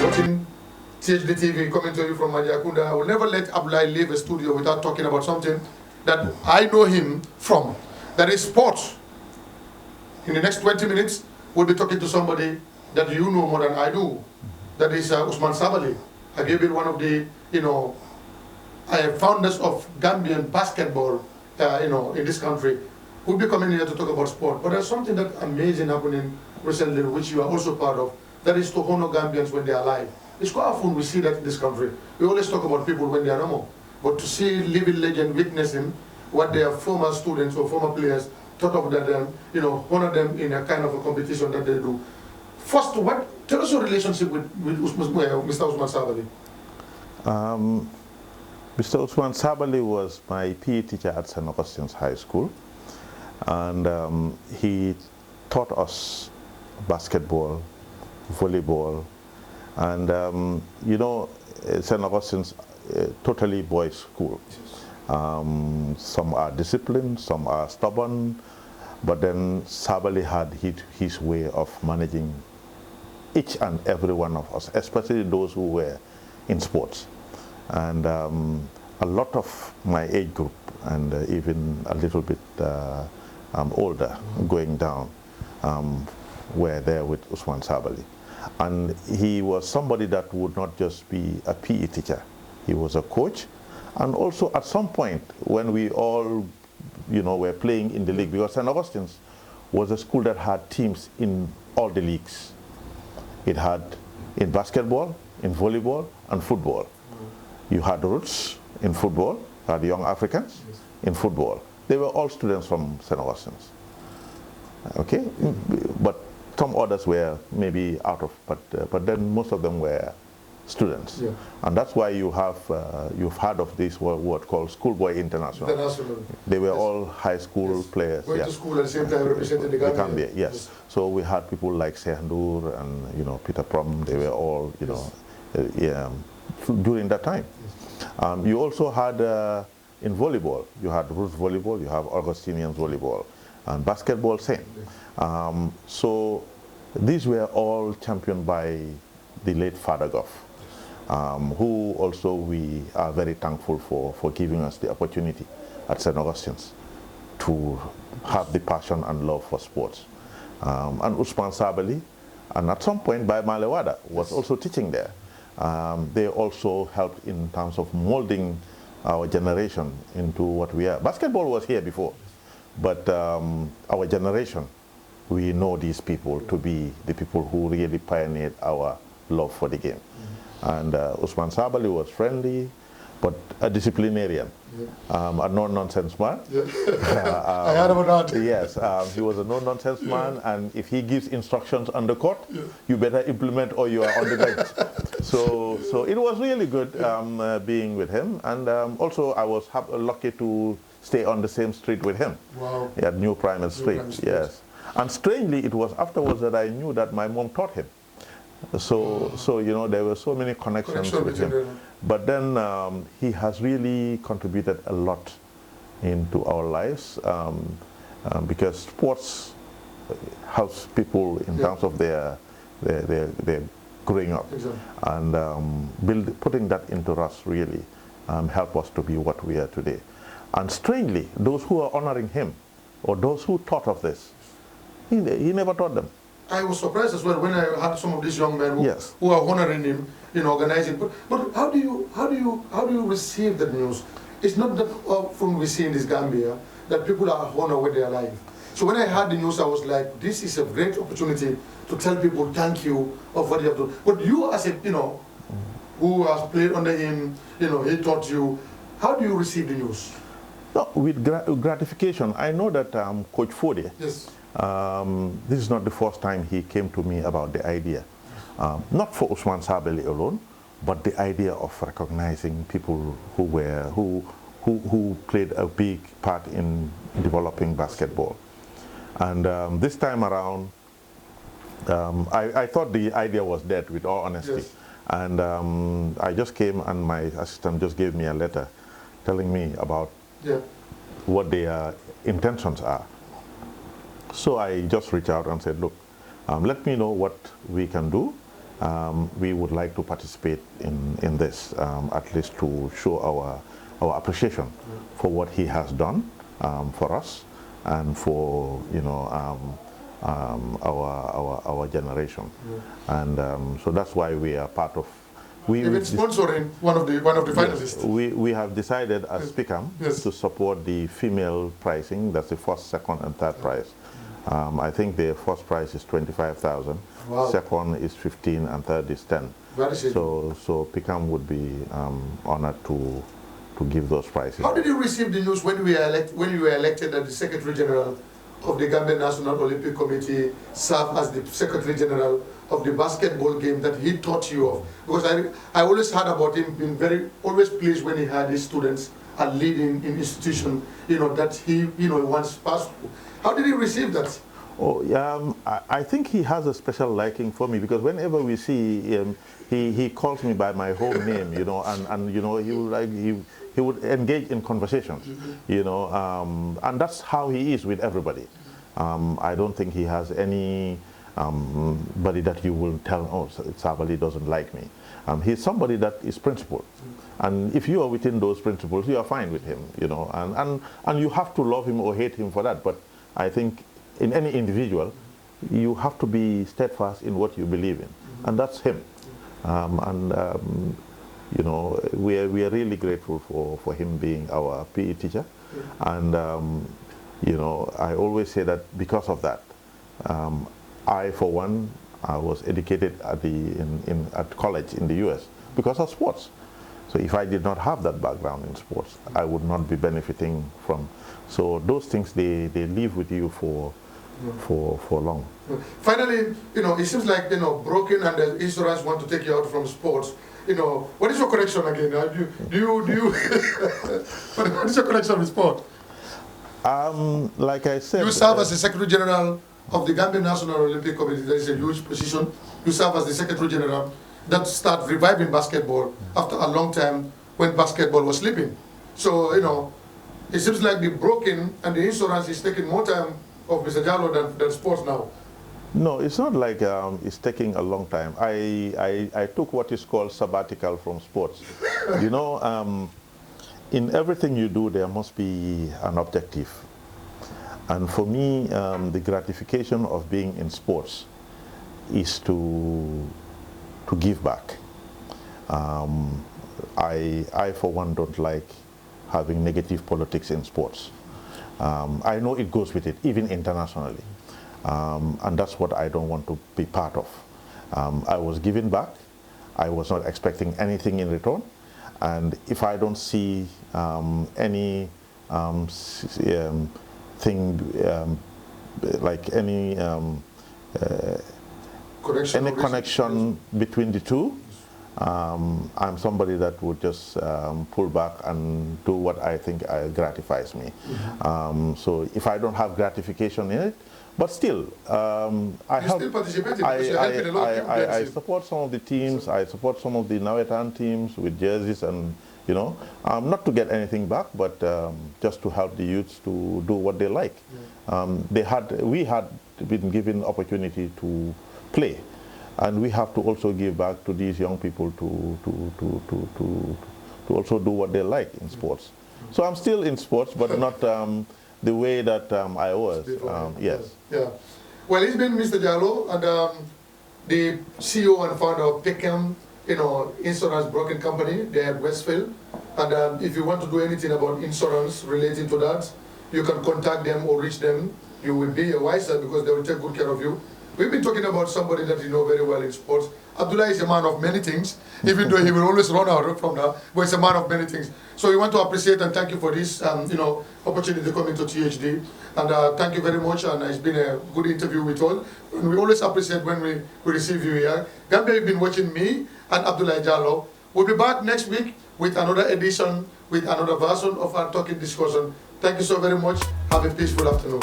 watching THDTV coming to you from Majakunda. I will never let Abdullah leave a studio without talking about something that I know him from. That is sports. In the next 20 minutes, we'll be talking to somebody that you know more than I do. That is Usman Sabali. Have you been one of the, founders of Gambian basketball, in this country? We'll be coming here to talk about sport. But there's something that amazing happening recently, which you are also part of. That is to honor Gambians when they are alive. It's quite often we see that in this country. We always talk about people when they are no more. But to see living legend witnessing what their former students or former players thought of that, honor them in a kind of a competition that they do. First, tell us your relationship with Mr. Usman Sabali. Mr. Usman Sabali was my PE teacher at St. Augustine's High School, and he taught us basketball, volleyball, and St. Augustine's totally boys' school. Some are disciplined, some are stubborn, but then Sabali had his way of managing each and every one of us, especially those who were in sports. And a lot of my age group, and even a little bit older, going down, were there with Usman Sabali. And he was somebody that would not just be a PE teacher. He was a coach. And also at some point when we all, were playing in the league, because St. Augustine's was a school that had teams in all the leagues. It had in basketball, in volleyball, and football. You had roots in football, you had young Africans in football. They were all students from St. Augustine's. Okay? But some others were maybe out of, but then most of them were students. Yeah. And that's why you've heard of this word called Schoolboy International. They were all high school players. Going to school at the same time representing the Gambia. Yes. So we had people like Sehandur and Peter Prom. They were all during that time. You also had in volleyball. You had Roots volleyball. You have Augustinians volleyball, and basketball same. So these were all championed by the late Father Goff. Who also we are very thankful for giving us the opportunity at St. Augustine's to have the passion and love for sports. And Usman Sabali, and at some point by Malewada, was also teaching there. They also helped in terms of molding our generation into what we are. Basketball was here before, but our generation, we know these people to be the people who really pioneered our love for the game. And Usman Sabali was friendly, but a disciplinarian, a no-nonsense man. I heard about that. Yes, he was a no-nonsense man, and if he gives instructions on the court, you better implement or you are on the bench. So it was really good being with him, and also I was lucky to stay on the same street with him. Wow. At New Primate Street, yes. And strangely, it was afterwards that I knew that my mom taught him. So there were so many connections with him. But then he has really contributed a lot into our lives because sports helps people in terms of their growing up. Exactly. And putting that into us really helped us to be what we are today. And strangely, those who are honoring him or those who thought of this, he never taught them. I was surprised as well when I had some of these young men who are honoring him, organizing. But how do you receive the news? It's not that often we see in this Gambia that people are honored when they are alive. So when I heard the news, I was like, this is a great opportunity to tell people thank you of what you have done. But you as a who has played under him, he taught you. How do you receive the news? No, with gratification. I know that Coach Fode. Yes. This is not the first time he came to me about the idea, not for Usman Sabali alone, but the idea of recognizing people who played a big part in developing basketball. And this time around, I thought the idea was dead, with all honesty. Yes. And I just came and my assistant just gave me a letter telling me about what their intentions are. So I just reached out and said, look, let me know what we can do, we would like to participate in this, at least to show our appreciation for what he has done for us and for our generation. And so that's why we are part of. Even sponsoring one of the finalists. We have decided as PICAM to support the female pricing. That's the first, second, and third prize. I think the first prize is 25,000. Wow. Second is 15, and third is 10. So PICAM would be honored to give those prizes. How did you receive the news when you were elected as the Secretary General of the Gambia National Olympic Committee, served as the Secretary General of the basketball game that he taught you of? Because I always heard about him being always pleased when he had his students and leading in institution, that he once passed through. How did he receive that? Oh, I think he has a special liking for me, because whenever we see him, he calls me by my whole name, and he would engage in conversation, and that's how he is with everybody. I don't think he has any body that you will tell, oh, Sabali doesn't like me. He's somebody that is principled. And if you are within those principles, you are fine with him, and you have to love him or hate him for that. But I think in any individual, you have to be steadfast in what you believe in. And that's him. We are really grateful for him being our PE teacher. And, I always say that because of that, I, for one, I was educated at college in the US because of sports. So if I did not have that background in sports, I would not be benefiting from. So those things, they live with you for long. Finally, it seems like, Broken and the insurance want to take you out from sports. What is your connection again? Do you what is your connection with sport? Like I said, you serve as the Secretary General of the Gambia National Olympic Committee. That is a huge position. You serve as the Secretary General that started reviving basketball after a long time when basketball was sleeping. So, it seems like the Broken and the insurance is taking more time of Mr. Jallo than sports now. No, it's not like it's taking a long time. I took what is called sabbatical from sports. In everything you do, there must be an objective. And for me, the gratification of being in sports is to give back. I, for one, don't like having negative politics in sports. I know it goes with it, even internationally. And that's what I don't want to be part of. I was giving back. I was not expecting anything in return. And if I don't see any like any connection between the two, I'm somebody that would just pull back and do what I think gratifies me. So if I don't have gratification in it, but still, I support some of the teams. I support some of the Nawetan teams with jerseys, and not to get anything back, but just to help the youths to do what they like. We had been given opportunity to play, and we have to also give back to these young people to also do what they like in sports. So I'm still in sports, but not the way that I was. Yes. Yeah. Well, it's been Mr. Jallo, and the CEO and founder of PICAM, insurance broking company there at Westfield. And if you want to do anything about insurance relating to that, you can contact them or reach them. You will be wiser because they will take good care of you. We've been talking about somebody that you know very well in sports. Abdullah is a man of many things, even though he will always run out from that, but he's a man of many things. So we want to appreciate and thank you for this, opportunity to come into THD. And thank you very much, and it's been a good interview with all. And we always appreciate when we receive you here. Gambia, you've been watching me and Abdullah Jallo. We'll be back next week with another edition, with another version of our talking discussion. Thank you so very much. Have a peaceful afternoon.